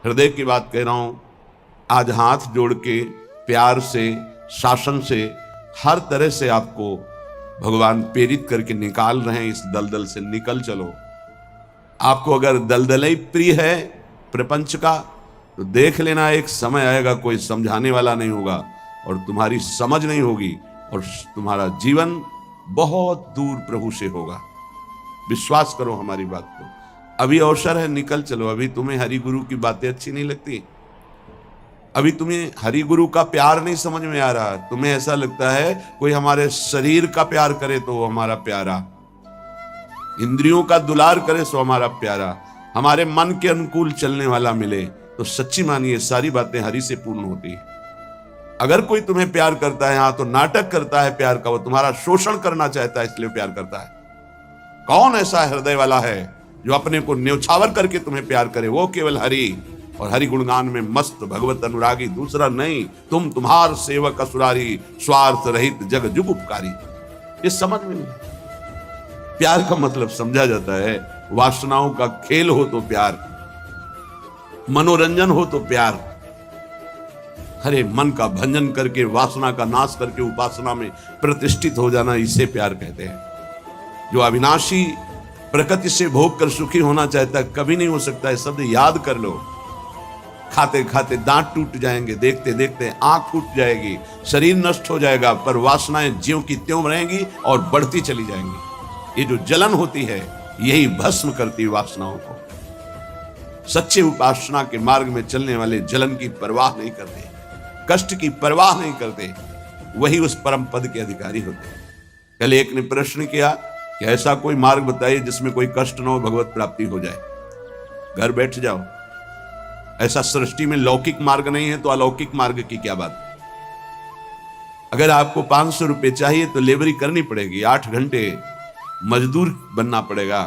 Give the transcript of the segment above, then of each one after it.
हृदय की बात कह रहा हूं। आज हाथ जोड़ के प्यार से, शासन से, हर तरह से आपको भगवान प्रेरित करके निकाल रहे हैं। इस दलदल से निकल चलो। आपको अगर दलदल ही प्रिय है प्रपंच का, तो देख लेना एक समय आएगा कोई समझाने वाला नहीं होगा और तुम्हारी समझ नहीं होगी और तुम्हारा जीवन बहुत दूर प्रभु से होगा। विश्वास करो हमारी बात को। अभी अवसर है, निकल चलो। अभी तुम्हें हरि गुरु की बातें अच्छी नहीं लगती, अभी तुम्हें हरि गुरु का प्यार नहीं समझ में आ रहा, तुम्हें ऐसा लगता है कोई हमारे शरीर का प्यार करे तो वो हमारा प्यारा, इंद्रियों का दुलार करे सो हमारा प्यारा, हमारे मन के अनुकूल चलने वाला मिले, तो सच्ची मानिए सारी बातें हरि से पूर्ण होती है। अगर कोई तुम्हें प्यार करता है, हाँ, तो नाटक करता है प्यार का, वो तुम्हारा शोषण करना चाहता है इसलिए प्यार करता है। कौन ऐसा हृदय वाला है जो अपने को न्यौछावर करके तुम्हें प्यार करे? वो केवल हरि, और हरि गुणगान में मस्त भगवत अनुरागी, दूसरा नहीं। तुम तुम्हार सेवक असुरारी, स्वार्थ रहित जग जुग उपकारी। ये समझ में नहीं। प्यार का मतलब समझा जाता है, वासनाओं का खेल हो तो प्यार, मनोरंजन हो तो प्यार। हरे मन का भंजन करके, वासना का नाश करके उपासना में प्रतिष्ठित हो जाना, इसे प्यार कहते हैं। जो अविनाशी प्रकृति से भोग कर सुखी होना चाहता है, कभी नहीं हो सकता है। शब्द याद कर लो। खाते खाते दांत टूट जाएंगे, देखते देखते आंख फूट जाएगी, शरीर नष्ट हो जाएगा, पर वासनाएं ज्यों की त्यों रहेंगी और बढ़ती चली जाएंगी। ये जो जलन होती है, यही भस्म करती है वासनाओं को। सच्चे उपासना के मार्ग में चलने वाले जलन की परवाह नहीं करते, कष्ट की परवाह नहीं करते, वही उस परम पद के अधिकारी होते हैं। कल एक ने प्रश्न किया कि ऐसा कोई मार्ग बताइए जिसमें कोई कष्ट न हो, भगवत प्राप्ति हो जाए। घर बैठ जाओ। ऐसा सृष्टि में लौकिक मार्ग नहीं है तो अलौकिक मार्ग की क्या बात? अगर आपको 500 रुपए चाहिए तो लेबरी करनी पड़ेगी, 8 घंटे मजदूर बनना पड़ेगा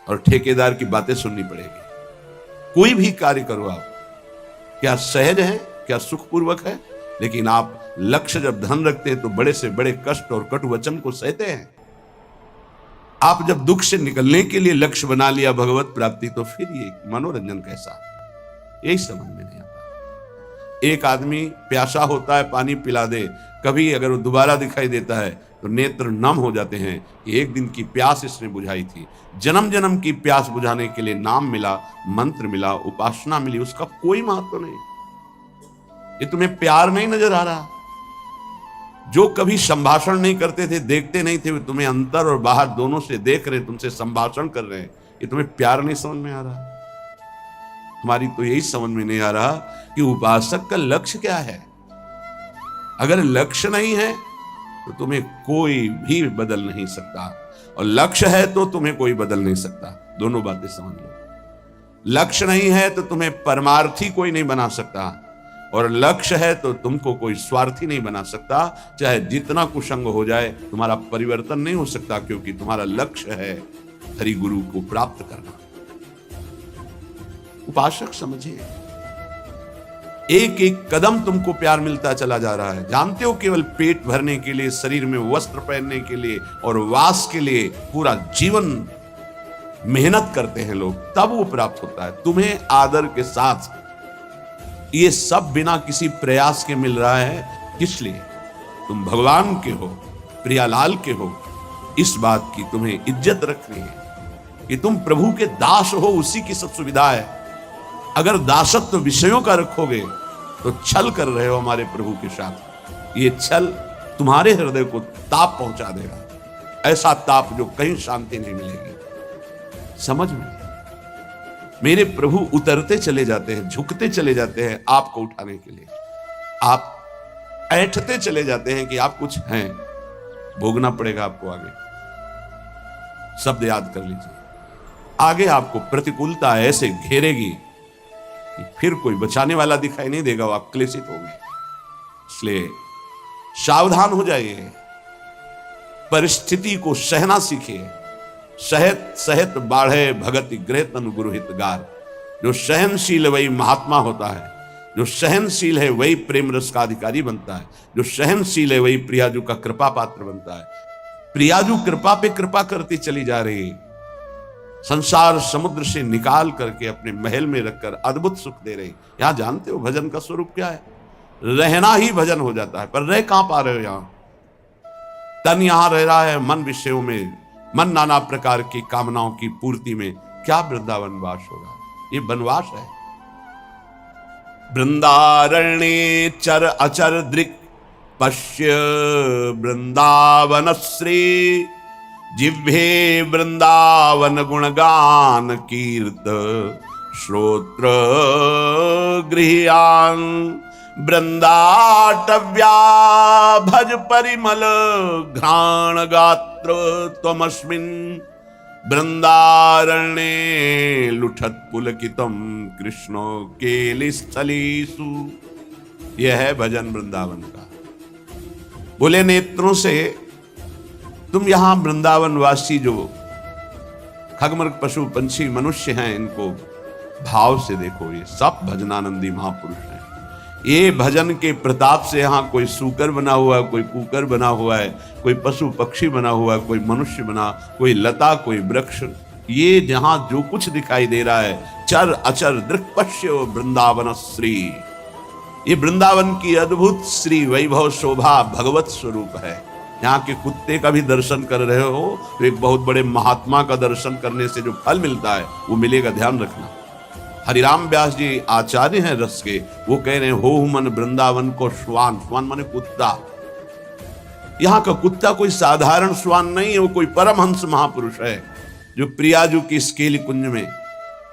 और ठेकेदार की बातें सुननी पड़ेगी। कोई भी कार्य करो आप, क्या सहज है, क्या सुखपूर्वक है? लेकिन आप लक्ष्य जब धन रखते हैं तो बड़े से बड़े कष्ट और कटु वचन को सहते हैं। आप जब दुख से निकलने के लिए लक्ष्य बना लिया भगवत प्राप्ति, तो फिर ये मनोरंजन कैसा? यही समझ में नहीं आता। एक आदमी प्यासा होता है, पानी पिला दे, कभी अगर वो दोबारा दिखाई देता है तो नेत्र नम हो जाते हैं कि एक दिन की प्यास इसने बुझाई थी। जन्म जन्म की प्यास बुझाने के लिए नाम मिला, मंत्र मिला, उपासना मिली, उसका कोई महत्व नहीं। ये तुम्हें प्यार नहीं नजर आ रहा? जो कभी संभाषण नहीं करते थे, देखते नहीं थे, वे तुम्हें अंतर और बाहर दोनों से देख रहे, तुमसे संभाषण कर रहे हैं। ये तुम्हें प्यार नहीं समझ में आ रहा? हमारी तो यही समझ में नहीं आ रहा कि उपासक का लक्ष्य क्या है। अगर लक्ष्य नहीं है तो तुम्हें कोई भी बदल नहीं सकता, और लक्ष्य है तो तुम्हें कोई बदल नहीं सकता। दोनों बातें समझ लो। लक्ष्य नहीं है तो तुम्हें परमार्थी कोई नहीं बना सकता, और लक्ष्य है तो तुमको कोई स्वार्थी नहीं बना सकता। चाहे जितना कुसंग हो जाए, तुम्हारा परिवर्तन नहीं हो सकता, क्योंकि तुम्हारा लक्ष्य है हरि गुरु को प्राप्त करना। उपासक समझिए, एक एक कदम तुमको प्यार मिलता चला जा रहा है। जानते हो, केवल पेट भरने के लिए, शरीर में वस्त्र पहनने के लिए और वास के लिए पूरा जीवन मेहनत करते हैं लोग, तब वो प्राप्त होता है। तुम्हें आदर के साथ ये सब बिना किसी प्रयास के मिल रहा है। किस लिए? तुम भगवान के हो, प्रियालाल के हो। इस बात की तुम्हें इज्जत रखनी है कि तुम प्रभु के दास हो, उसी की सब सुविधा है। अगर दासत्व विषयों का रखोगे तो छल कर रहे हो हमारे प्रभु के साथ। ये छल तुम्हारे हृदय को ताप पहुंचा देगा, ऐसा ताप जो कहीं शांति नहीं मिलेगी। समझ में? मेरे प्रभु उतरते चले जाते हैं, झुकते चले जाते हैं आपको उठाने के लिए। आप ऐंठते चले जाते हैं कि आप कुछ हैं, भोगना पड़ेगा आपको आगे। शब्द याद कर लीजिए। आगे आपको प्रतिकूलता ऐसे घेरेगी कि फिर कोई बचाने वाला दिखाई नहीं देगा, वो आप क्लेशित होंगे। इसलिए सावधान हो जाइए, परिस्थिति को सहना सीखिए। सहत सहत बाढ़े भगति गृह तनु गुरु हित गार। जो सहनशील है वही महात्मा होता है, जो सहनशील है वही प्रेम रस का अधिकारी बनता है, जो सहनशील है वही प्रियाजू का कृपा पात्र बनता है। प्रियाजू कृपा पे कृपा करती चली जा रही, संसार समुद्र से निकाल करके अपने महल में रखकर अद्भुत सुख दे रही। यहां जानते हो भजन का स्वरूप क्या है? रहना ही भजन हो जाता है। पर रह कहां पा रहे हो? यहां तन यहां रह रहा है मन विषयों में, मन नाना प्रकार की कामनाओं की पूर्ति में। क्या वृंदावन वास होगा? ये बनवास है। वृंदारण्ये चर अचर दृक् पश्य वृंदावन श्री जिह्वे वृंदावन गुणगान कीर्त श्रोत्र गृह्यान वृंदाटव्या भज परिमल घ्राण गात्र त्वमस्मिन् वृंदारण्ये लुठत पुलकितम कृष्णो केलिस्थलीसु। यह है भजन वृंदावन का। बोले नेत्रों से तुम यहां वृंदावन वासी जो खगमृग पशु पंछी मनुष्य हैं, इनको भाव से देखो। ये सब भजनानंदी महापुरुष हैं। ये भजन के प्रताप से यहाँ कोई सूकर बना हुआ है, कोई कुकर बना हुआ है, कोई पशु पक्षी बना हुआ है, कोई मनुष्य बना, कोई लता, कोई वृक्ष, ये जहां जो कुछ दिखाई दे रहा है चर अचर दृक्पश्य वृंदावन श्री। ये वृंदावन की अद्भुत श्री वैभव शोभा भगवत स्वरूप है। यहाँ के कुत्ते का भी दर्शन कर रहे हो तो एक बहुत बड़े महात्मा का दर्शन करने से जो फल मिलता है वो मिलेगा, ध्यान रखना। हरिराम व्यास जी आचार्य हैं रस के, वो कह रहे हैं हो मन वृंदावन को श्वान। श्वान माने कुत्ता। यहाँ का कुत्ता कोई साधारण श्वान नहीं है, वो कोई परमहंस महापुरुष है जो प्रियाजू की स्केल कुंज में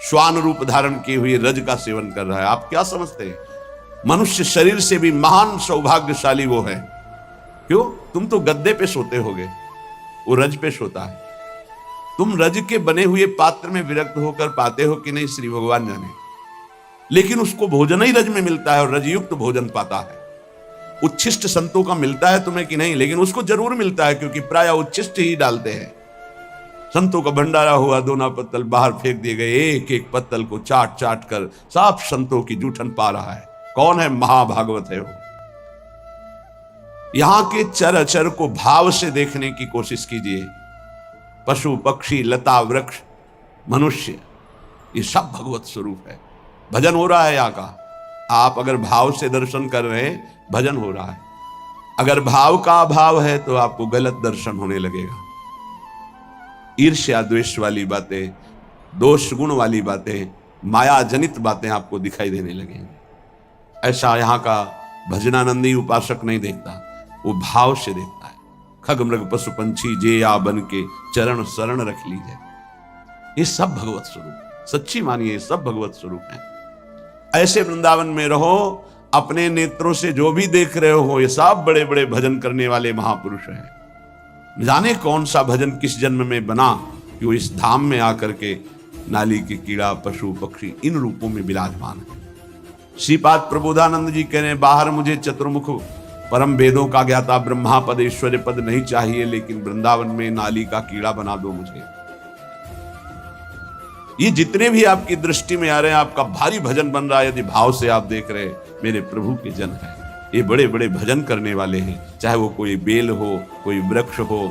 श्वान रूप धारण किए हुए रज का सेवन कर रहा है। आप क्या समझते हैं? मनुष्य शरीर से भी महान सौभाग्यशाली वो है। क्यों? तुम तो गद्दे पे सोते होगे, वो रज पे सोता है। तुम रज के बने हुए पात्र में विरक्त होकर पाते हो कि नहीं, श्री भगवान जाने। लेकिन उसको भोजन ही रज में मिलता है और रजयुक्त भोजन पाता है। उच्छिष्ट संतों का मिलता है तुम्हें कि नहीं, लेकिन उसको जरूर मिलता है क्योंकि प्राय उच्छिष्ट ही डालते हैं। संतों का भंडारा हुआ, दोना पत्तल बाहर फेंक दिए गए, एक एक पत्तल को चाट चाट कर साफ संतों की जूठन पा रहा है। कौन है? महाभागवत है वो। यहां के चर अचर को भाव से देखने की कोशिश कीजिए। पशु पक्षी लता वृक्ष मनुष्य, ये सब भगवत स्वरूप है। भजन हो रहा है यहाँ का। आप अगर भाव से दर्शन कर रहे हैं, भजन हो रहा है। अगर भाव का अभाव है तो आपको गलत दर्शन होने लगेगा। ईर्ष्या द्वेष वाली बातें, दोष गुण वाली बातें, माया जनित बातें आपको दिखाई देने लगेंगी। ऐसा यहाँ का भजनानंदी उपासक नहीं देखता, वो भाव से देखता है। खग मृग पशु पंछी जे या बन के चरण शरण रख लीजिए। ये सब भगवत स्वरूप, सच्ची मानिए, सब भगवत स्वरूप है। ऐसे वृंदावन में रहो, अपने नेत्रों से जो भी देख रहे हो ये सब बड़े बड़े भजन करने वाले महापुरुष हैं। जाने कौन सा भजन किस जन्म में बना कि वो इस धाम में आकर के नाली के कीड़ा पशु पक्षी इन रूपों में विराजमान है। श्रीपाद प्रबोधानंद जी कह रहे हैं, बाहर मुझे चतुर्मुख परम वेदों का ज्ञाता ब्रह्मा पद ऐश्वर्य पद नहीं चाहिए, लेकिन वृंदावन में नाली का कीड़ा बना दो मुझे। ये जितने भी आपकी दृष्टि में आ रहे हैं, आपका भारी भजन बन रहा है। यदि भाव से आप देख रहे हैं, मेरे प्रभु के जन है, ये बड़े बड़े भजन करने वाले हैं। चाहे वो कोई बेल हो, कोई वृक्ष हो,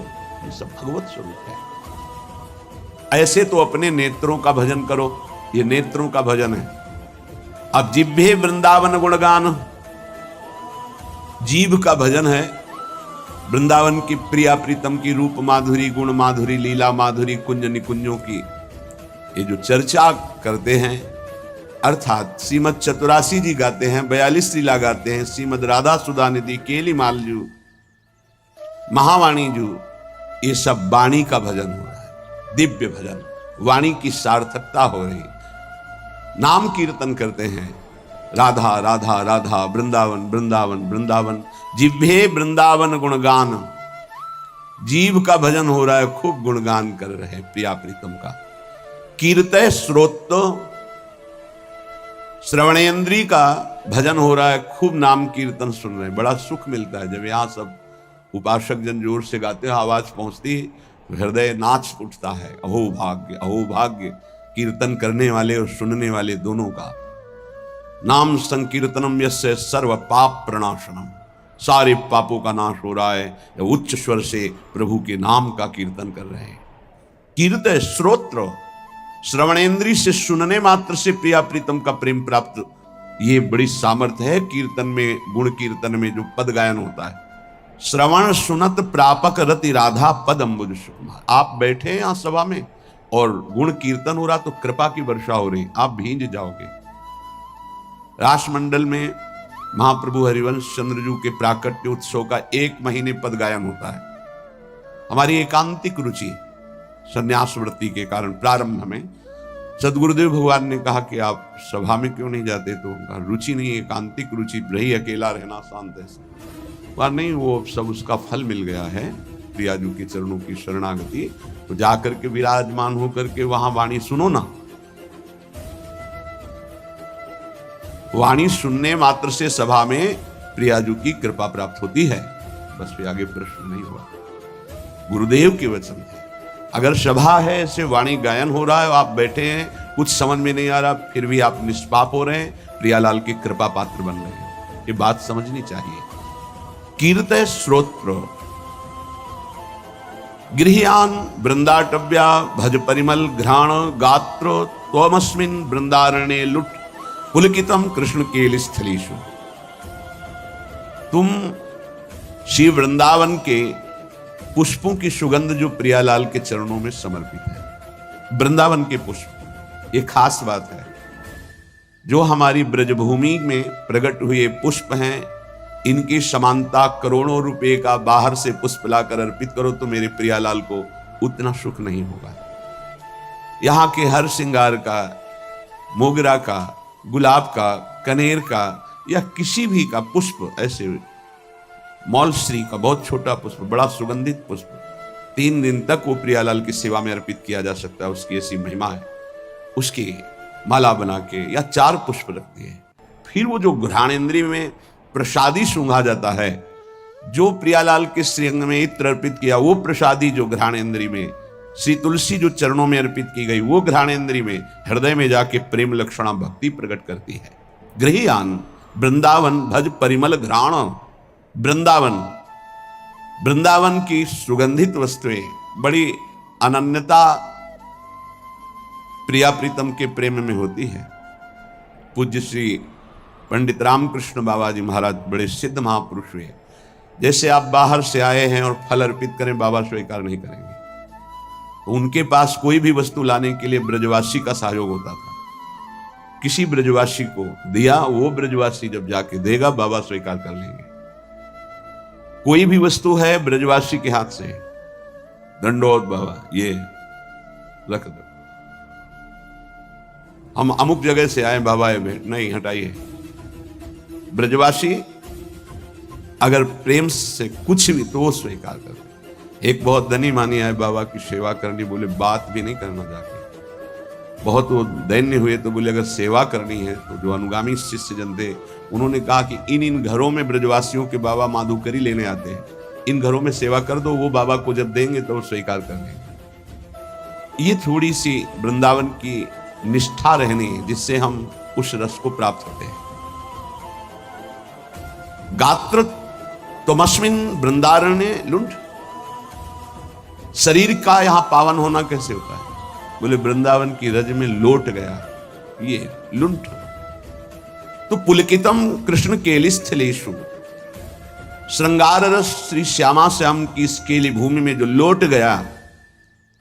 ये सब भगवत स्वरूप है। ऐसे तो अपने नेत्रों का भजन करो, ये नेत्रों का भजन है। अब जिह्वे वृंदावन गुणगान, जीव का भजन है। वृंदावन की प्रिया प्रीतम की रूप माधुरी, गुण माधुरी, लीला माधुरी, कुंज निकुंजों की ये जो चर्चा करते हैं, अर्थात श्रीमद चतुरासी जी गाते हैं, 42 लीला गाते हैं, श्रीमद राधा सुधा निधि, केली मालजू, महावाणी जू, ये सब वाणी का भजन हो रहा है। दिव्य भजन, वाणी की सार्थकता हो रही। नाम कीर्तन करते हैं, राधा राधा राधा, वृंदावन वृंदावन वृंदावन, जिह्वे वृंदावन गुणगान। जीव का भजन हो रहा है, खूब गुणगान कर रहे हैं प्रिया प्रीतम का। कीर्तय श्रोत, श्रवणेन्द्री का भजन हो रहा है, खूब नाम कीर्तन सुन रहे हैं। बड़ा सुख मिलता है जब यहाँ सब उपासक जन जोर से गाते हैं, आवाज पहुंचती, हृदय नाच उठता है। अहो भाग्य, अहो भाग्य, कीर्तन करने वाले और सुनने वाले दोनों का। नाम संकीर्तनम यस्य सर्व पाप प्रणाशनम, सारे पापों का नाश हो रहा है। उच्च स्वर से प्रभु के नाम का कीर्तन कर रहे हैं। कीर्तय श्रोत्र, श्रवणेंद्री से सुनने मात्र से प्रिया प्रीतम का प्रेम प्राप्त, ये बड़ी सामर्थ्य है कीर्तन में, गुण कीर्तन में जो पद गायन होता है। श्रवण सुनत प्रापक रति राधा पद अम्बुज सुकुमार। आप बैठे हैं यहां सभा में और गुण कीर्तन हो रहा तो कृपा की वर्षा हो रही, आप भींज जाओगे। रासमंडल में महाप्रभु हरिवंश चंद्रजू के प्राकट्य उत्सव का 1 महीने पद गायन होता है। हमारी एकांतिक रुचि संन्यास वृत्ति के कारण प्रारंभ में सदगुरुदेव भगवान ने कहा कि आप सभा में क्यों नहीं जाते, तो उनका रुचि नहीं, एकांतिक रुचि, रही अकेला रहना शांत है। वह नहीं, वो सब उसका फल मिल गया है, प्रियाजू के चरणों की शरणागति। तो जाकर के विराजमान होकर के वहां वाणी सुनो ना। वाणी सुनने मात्र से सभा में प्रियाजू की कृपा प्राप्त होती है, बस फिर आगे प्रश्न नहीं हुआ। गुरुदेव के वचन है। अगर सभा है, ऐसे वाणी गायन हो रहा है, आप बैठे हैं, कुछ समझ में नहीं आ रहा, फिर भी आप निष्पाप हो रहे हैं, प्रियालाल की कृपा पात्र बन रहे हैं, ये बात समझनी चाहिए। कीर्तय श्रोत्र गृह्यान वृंदाटव्या भज परिमल घ्राण गात्र त्वमस्मिन् वृंदारण्ये लुट पुलकितम कृष्ण केल स्थलीषु। तुम श्री वृंदावन के पुष्पों की सुगंध जो प्रियालाल के चरणों में समर्पित है, वृंदावन के पुष्प, ये खास बात है। जो हमारी ब्रजभूमि में प्रकट हुए पुष्प हैं, इनकी समानता करोड़ों रुपए का बाहर से पुष्प लाकर अर्पित करो तो मेरे प्रियालाल को उतना सुख नहीं होगा। यहाँ के हर श्रृंगार का, मोगरा का, गुलाब का, कनेर का या किसी भी का पुष्प, ऐसे मौलश्री का बहुत छोटा पुष्प, बड़ा सुगंधित पुष्प, 3 दिन तक वो प्रियालाल की सेवा में अर्पित किया जा सकता है। उसकी ऐसी महिमा है। उसकी माला बना के या 4 पुष्प रखते हैं। फिर वो जो घ्राणेंद्रिय में प्रसादी सूंघा जाता है, जो प्रियालाल के श्रीअंग में इत्र अर्पित किया, वो प्रसादी जो घ्राणेंद्रिय में, श्री तुलसी जो चरणों में अर्पित की गई, वो घ्राणेंद्रिय में, हृदय में जाके प्रेम लक्षणा भक्ति प्रकट करती है। गृह्यान वृंदावन भज परिमल घ्राण। वृंदावन, वृंदावन की सुगंधित वस्तुएं बड़ी अनन्यता प्रिया प्रीतम के प्रेम में होती है। पूज्य श्री पंडित रामकृष्ण बाबा जी महाराज बड़े सिद्ध महापुरुष हुए। जैसे आप बाहर से आए हैं और फल अर्पित करें, बाबा स्वीकार नहीं करेंगे। तो उनके पास कोई भी वस्तु लाने के लिए ब्रजवासी का सहयोग होता था। किसी ब्रजवासी को दिया, वो ब्रजवासी जब जाके देगा, बाबा स्वीकार कर लेंगे। कोई भी वस्तु है ब्रजवासी के हाथ से, दंडोत बाबा, ये रख दो। हम अमुक जगह से आए बाबा, ये भेंट नहीं, हटाइए। ब्रजवासी अगर प्रेम से कुछ भी तो वो स्वीकार कर। एक बहुत धनी मानी आए बाबा की सेवा करनी, बोले बात भी नहीं करना जाके। बहुत वो दैन्य हुए तो बोले अगर सेवा करनी है तो जो अनुगामी शिष्य जन थे, उन्होंने कहा कि इन घरों में ब्रजवासियों के बाबा माधुकरी लेने आते हैं, इन घरों में सेवा कर दो, वो बाबा को जब देंगे तो वो स्वीकार कर लेंगे। ये थोड़ी सी वृंदावन की निष्ठा रहनी है, जिससे हम उस रस को प्राप्त होते हैं। गात्र त्वमस्मिन् वृंदारण्ये लुंठ। शरीर का यहां पावन होना कैसे होता है? बोले वृंदावन की रज में लोट गया, ये लुंठ। तो पुलकितम कृष्ण केलिस्थलेषु, श्रृंगार रस श्री श्यामा श्याम की इस केली भूमि में जो लोट गया,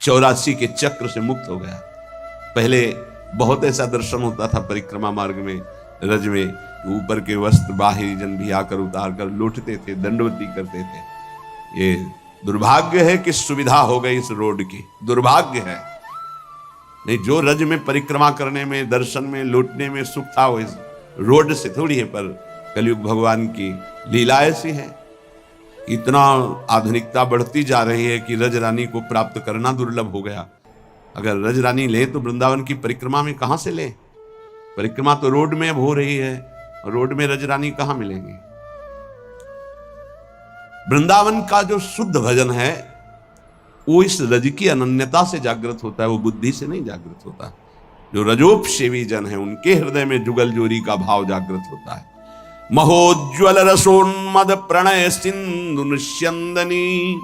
84 के चक्र से मुक्त हो गया। पहले बहुत ऐसा दर्शन होता था परिक्रमा मार्ग में, रज में, ऊपर के वस्त्र बाहरी जन भी आकर उतार कर लौटते थे, दंडवती करते थे। ये दुर्भाग्य है कि सुविधा हो गई इस रोड की, दुर्भाग्य है। नहीं, जो रज में परिक्रमा करने में, दर्शन में, लौटने में सुख था, वो इस रोड से थोड़ी है। पर कलयुग भगवान की लीला ऐसी है, इतना आधुनिकता बढ़ती जा रही है कि रज रानी को प्राप्त करना दुर्लभ हो गया। अगर रज रानी ले तो वृंदावन की परिक्रमा में कहां से ले? परिक्रमा तो रोड में अब हो रही है, रोड में रज रानी कहां मिलेंगी? वृंदावन का जो शुद्ध भजन है वो इस रज की अनन्यता से जागृत होता है, वो बुद्धि से नहीं जागृत होता। जो रजोपसेवी जन है उनके हृदय में जुगल जोरी का भाव जागृत होता है। महोज्वल रसोन्मद प्रणय सिंधु निस्यंदनी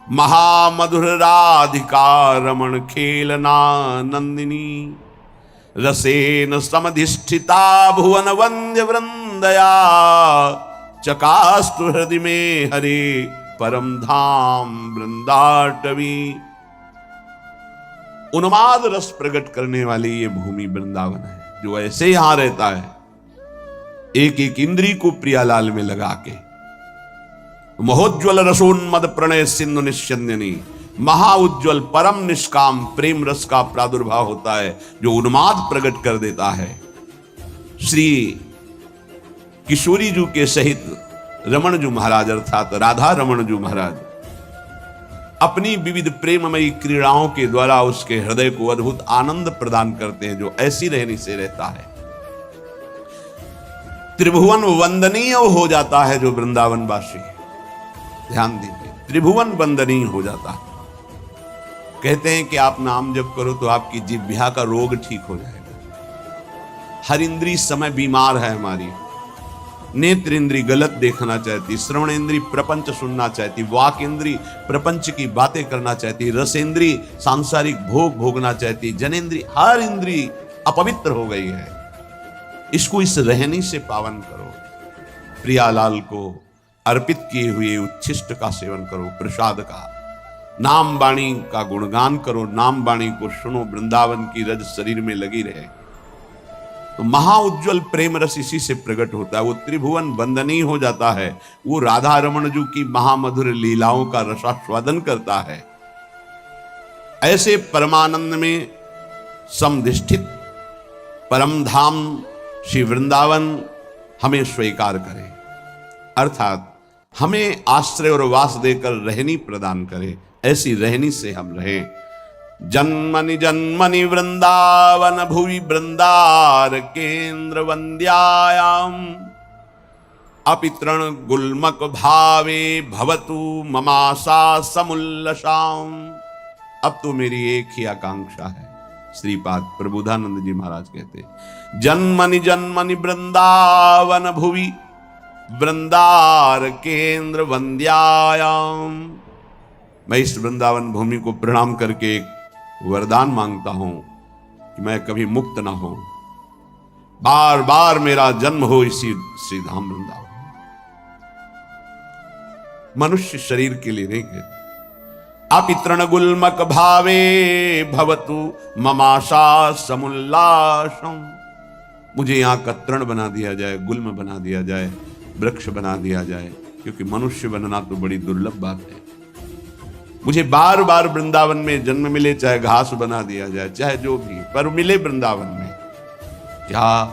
महामधुर राधिका रमण खेलना नंदिनी, रसेन समधिष्ठिता भुवन वंद्य वृंदया, चकास्तु हृदय में हरे परम धाम वृंदाटवी। उन्माद रस प्रकट करने वाली ये भूमि वृंदावन है, जो ऐसे यहां रहता है एक एक इंद्री को प्रियालाल में लगा के। महोज्वल रसोन्मद प्रणय सिंधु निश्चंदनी, महाउज्ज्वल परम निष्काम प्रेम रस का प्रादुर्भाव होता है जो उन्माद प्रकट कर देता है। श्री किशोरी जी के सहित रमण जी महाराज अर्थात राधा रमण जी महाराज अपनी विविध प्रेममयी क्रीड़ाओं के द्वारा उसके हृदय को अद्भुत आनंद प्रदान करते हैं, जो ऐसी रहनी से रहता है। त्रिभुवन वंदनीय हो जाता है जो वृंदावन वासी, ध्यान दीजिए, त्रिभुवन वंदनीय हो जाता है। कहते हैं कि आप नाम जप करो तो आपकी जिह्वा का रोग ठीक हो जाएगा। हर इंद्री इस समय बीमार है हमारी। नेत्र इंद्री गलत देखना चाहती, श्रवण इंद्री प्रपंच सुनना चाहती, वाक इंद्री प्रपंच की बातें करना चाहती, रस इंद्री सांसारिक भोग भोगना चाहती, जनेन्द्री हर इंद्री अपवित्र हो गई है। इसको इस रहनी से पावन करो। प्रियालाल को अर्पित किए हुए उच्छिष्ट का सेवन करो, प्रसाद का, नाम वाणी का गुणगान करो, नाम वाणी को सुनो, वृंदावन की रज शरीर में लगी रहे। तो महाउज्ज्वल प्रेम रस इसी से प्रकट होता है। वो त्रिभुवन वंदनीय हो जाता है। वो राधा रमण जी की महामधुर लीलाओं का रसास्वादन करता है। ऐसे परमानंद में समधिष्ठित परम धाम श्री वृंदावन हमें स्वीकार करे, अर्थात हमें आश्रय और वास देकर रहनी प्रदान करे। ऐसी रहनी से हम रहें। जन्मनि जन्मनि वृंदावन भुवि वृंदार केंद्र वंद्यायाम, अपितृण गुल्मक भावे भवतु ममाशा समुल्लसाम। अब तो मेरी एक ही आकांक्षा है, श्रीपाद प्रबोधानंद जी महाराज कहते, जन्मनि जन्मनि वृंदावन भुवि वृंदार केंद्र वंद्यायाम। मैं इस वृंदावन भूमि को प्रणाम करके एक वरदान मांगता हूं कि मैं कभी मुक्त ना हो, बार बार मेरा जन्म हो इसी श्री धाम वृंदावन। मनुष्य शरीर के लिए नहीं कहते। अपितृण गुल्मक भावे भवतु ममाशा समुल्लासम। मुझे यहां का तृण बना दिया जाए, गुल्म बना दिया जाए, वृक्ष बना दिया जाए, क्योंकि मनुष्य बनना तो बड़ी दुर्लभ बात है। मुझे बार बार वृंदावन में जन्म मिले, चाहे घास बना दिया जाए, चाहे जो भी, पर मिले वृंदावन में। क्या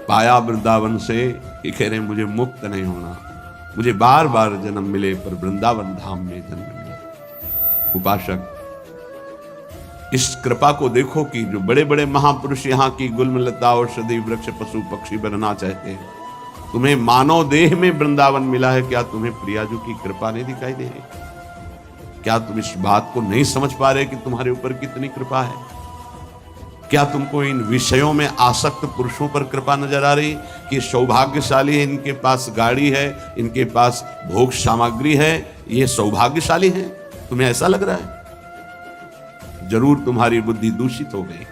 पाया वृंदावन से कि कह रहे हैं मुझे मुक्त नहीं होना, मुझे बार बार जन्म मिले पर वृंदावन धाम में जन्म मिले। उपासक, इस कृपा को देखो कि जो बड़े बड़े महापुरुष यहाँ की गुल्मलता औषधि वृक्ष पशु पक्षी बनना चाहते हैं, तुम्हें मानव देह में वृंदावन मिला है। क्या तुम्हें प्रियाजू की कृपा नहीं दिखाई दे रही? क्या तुम इस बात को नहीं समझ पा रहे कि तुम्हारे ऊपर कितनी कृपा है? क्या तुमको इन विषयों में आसक्त पुरुषों पर कृपा नजर आ रही कि सौभाग्यशाली है, इनके पास गाड़ी है, इनके पास भोग सामग्री है, ये सौभाग्यशाली है? तुम्हें ऐसा लग रहा है? जरूर तुम्हारी बुद्धि दूषित हो गई।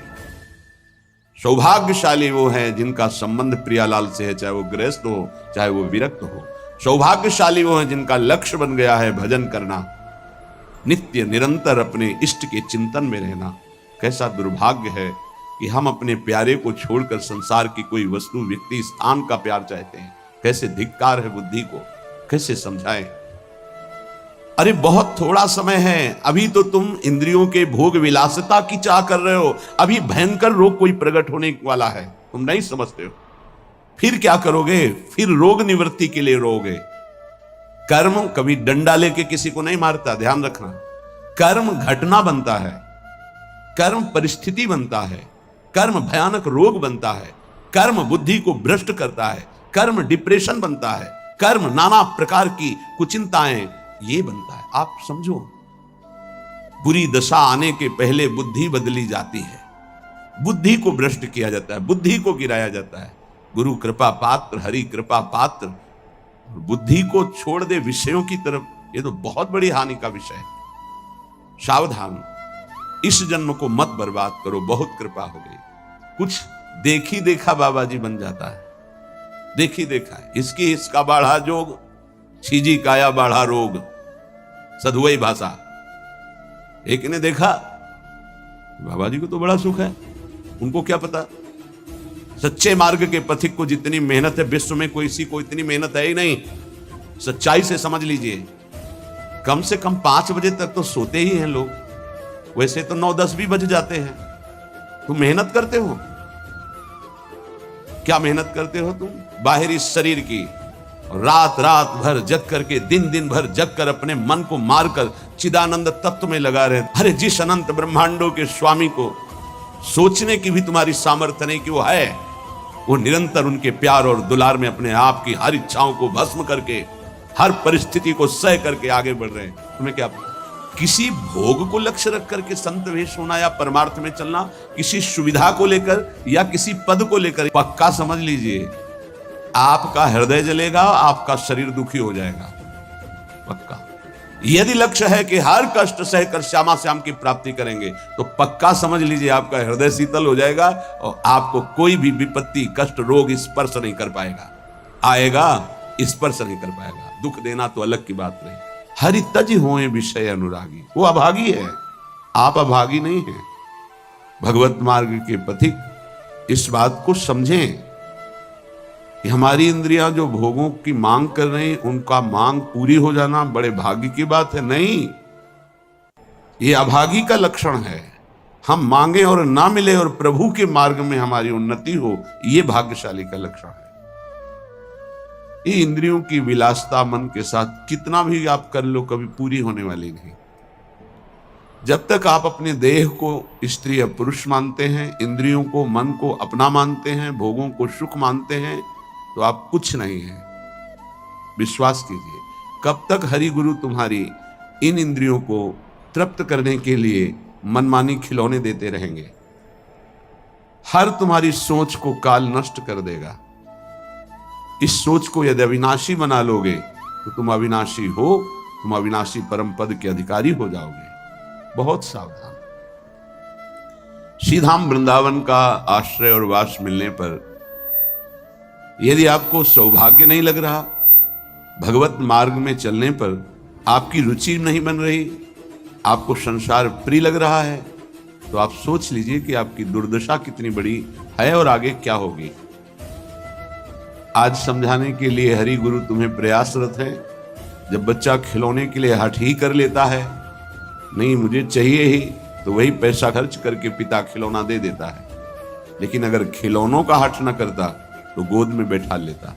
सौभाग्यशाली वो है जिनका संबंध प्रियालाल से है, चाहे वो गृहस्थ हो चाहे वो विरक्त हो। सौभाग्यशाली वो है जिनका लक्ष्य बन गया है भजन करना, नित्य निरंतर अपने इष्ट के चिंतन में रहना। कैसा दुर्भाग्य है कि हम अपने प्यारे को छोड़कर संसार की कोई वस्तु व्यक्ति स्थान का प्यार चाहते हैं। कैसे धिक्कार है बुद्धि को, कैसे समझाएं? अरे बहुत थोड़ा समय है, अभी तो तुम इंद्रियों के भोग विलासिता की चाह कर रहे हो। अभी भयंकर रोग कोई प्रकट होने वाला है, तुम नहीं समझते हो। फिर क्या करोगे? फिर रोग निवृत्ति के लिए रोगे। कर्म कभी डंडा लेके किसी को नहीं मारता, ध्यान रखना। कर्म घटना बनता है, कर्म परिस्थिति बनता है, कर्म भयानक रोग बनता है, कर्म बुद्धि को भ्रष्ट करता है, कर्म डिप्रेशन बनता है, कर्म नाना प्रकार की कुचिंताएं ये बनता है। आप समझो, बुरी दशा आने के पहले बुद्धि बदली जाती है, बुद्धि को भ्रष्ट किया जाता है, बुद्धि को गिराया जाता है। गुरु कृपा पात्र, हरि कृपा पात्र, बुद्धि को छोड़ दे, विषयों की तरफ ये तो बहुत बड़ी हानि का विषय है। सावधान, इस जन्म को मत बर्बाद करो, बहुत कृपा हो गई। कुछ देखी देखा बाबा जी बन जाता है, देखी देखा है, इसकी इसका बाढ़ा जोग, छीजी काया बाढ़ा रोग, सधुवई भाषा। एक ने देखा बाबा जी को तो बड़ा सुख है, उनको क्या पता सच्चे मार्ग के पथिक को जितनी मेहनत है विश्व में कोई सी को इतनी मेहनत है ही नहीं। सच्चाई से समझ लीजिए, कम से कम 5 बजे तक तो सोते ही हैं लोग, वैसे तो 9-10 भी बज जाते हैं। तुम मेहनत करते हो, क्या मेहनत करते हो तुम? बाहरी शरीर की रात रात भर जग करके, दिन दिन भर जग कर अपने मन को मारकर चिदानंद तत्व में लगा रहे। अरे जिस अनंत ब्रह्मांडों के स्वामी को सोचने की भी तुम्हारी सामर्थ्य नहीं कि वो है, वो निरंतर उनके प्यार और दुलार में अपने आप की हर इच्छाओं को भस्म करके, हर परिस्थिति को सह करके आगे बढ़ रहे हैं। तुम्हें क्या पता? किसी भोग को लक्ष्य रख करके संत वेश होना या परमार्थ में चलना, किसी सुविधा को लेकर या किसी पद को लेकर, पक्का समझ लीजिए आपका हृदय जलेगा, आपका शरीर दुखी हो जाएगा, पक्का। यदि लक्ष्य है कि हर कष्ट सहकर श्यामा श्याम की प्राप्ति करेंगे, तो पक्का समझ लीजिए आपका हृदय शीतल हो जाएगा और आपको कोई भी विपत्ति, कष्ट, रोग स्पर्श नहीं कर पाएगा। आएगा, स्पर्श नहीं कर पाएगा। दुख देना तो अलग की बात नहीं। हरि तज होए विषय अनुरागी, वो अभागी है, आप अभागी नहीं हैं। भगवत मार्ग के पथिक इस बात को समझें कि हमारी इंद्रियां जो भोगों की मांग कर रही हैं, उनका मांग पूरी हो जाना बड़े भाग्य की बात है। नहीं, ये अभागी का लक्षण है। हम मांगे और ना मिले और प्रभु के मार्ग में हमारी उन्नति हो, ये भाग्यशाली का लक्षण है। ये इंद्रियों की विलासता मन के साथ कितना भी आप कर लो, कभी पूरी होने वाली नहीं। जब तक आप अपने देह को स्त्री या पुरुष मानते हैं, इंद्रियों को, मन को अपना मानते हैं, भोगों को सुख मानते हैं, तो आप कुछ नहीं हैं। विश्वास कीजिए, कब तक हरि गुरु तुम्हारी इन इंद्रियों को तृप्त करने के लिए मनमानी खिलौने देते रहेंगे। हर तुम्हारी सोच को काल नष्ट कर देगा। इस सोच को यदि अविनाशी बना लोगे तो तुम अविनाशी हो, तुम अविनाशी परम पद के अधिकारी हो जाओगे। बहुत सावधान। श्रीधाम वृंदावन का आश्रय और वास मिलने पर यदि आपको सौभाग्य नहीं लग रहा, भगवत मार्ग में चलने पर आपकी रुचि नहीं बन रही, आपको संसार प्रिय लग रहा है, तो आप सोच लीजिए कि आपकी दुर्दशा कितनी बड़ी है और आगे क्या होगी। आज समझाने के लिए हरि गुरु तुम्हें प्रयासरत है। जब बच्चा खिलौने के लिए हठ ही कर लेता है, नहीं मुझे चाहिए ही, तो वही पैसा खर्च करके पिता खिलौना दे देता है। लेकिन अगर खिलौनों का हठ न करता तो गोद में बैठा लेता।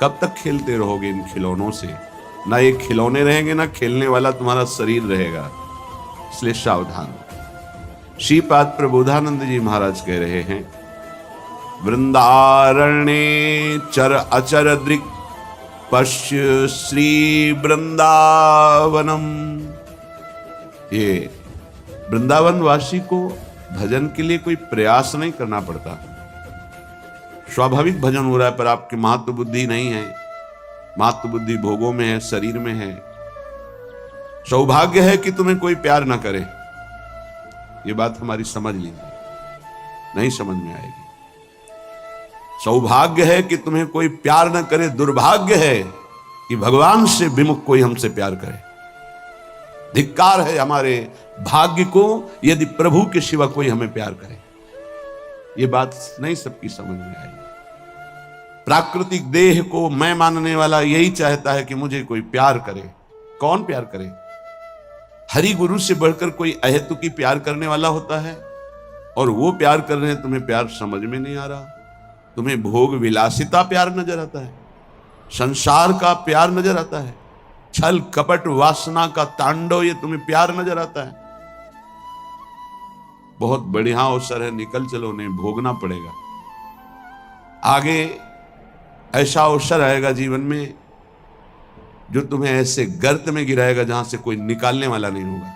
कब तक खेलते रहोगे इन खिलौनों से? ना ये खिलौने रहेंगे, ना खेलने वाला तुम्हारा शरीर रहेगा। इसलिए सावधान। श्रीपाद प्रबोधानंद जी महाराज कह रहे हैं, वृंदारण्ये चर अचर दृक् पश्य श्री वृंदावनम। ये वृंदावन वासी को भजन के लिए कोई प्रयास नहीं करना पड़ता, स्वाभाविक भजन हो रहा है। पर आपकी महत्व बुद्धि नहीं है, महत्व बुद्धि भोगों में है, शरीर में है। सौभाग्य है कि तुम्हें कोई प्यार ना करे, ये बात हमारी समझ लीजिए, नहीं समझ में आएगी। सौभाग्य है कि तुम्हें कोई प्यार ना करे, दुर्भाग्य है कि भगवान से विमुख कोई हमसे प्यार करे। धिक्कार है हमारे भाग्य को यदि प्रभु के सिवा कोई हमें प्यार करे। ये बात नहीं सबकी समझ में आएगी। प्राकृतिक देह को मैं मानने वाला यही चाहता है कि मुझे कोई प्यार करे। कौन प्यार करे? हरि गुरु से बढ़कर कोई अहेतुकी प्यार करने वाला होता है, और वो प्यार कर रहे हैं, तुम्हें प्यार समझ में नहीं आ रहा। तुम्हें भोग विलासिता प्यार नजर आता है, संसार का प्यार नजर आता है, छल कपट वासना का तांडव ये तुम्हें प्यार नजर आता है। बहुत बढ़िया अवसर है, निकल चलो, नहीं भोगना पड़ेगा। आगे ऐसा अवसर आएगा जीवन में जो तुम्हें ऐसे गर्त में गिराएगा जहां से कोई निकालने वाला नहीं होगा।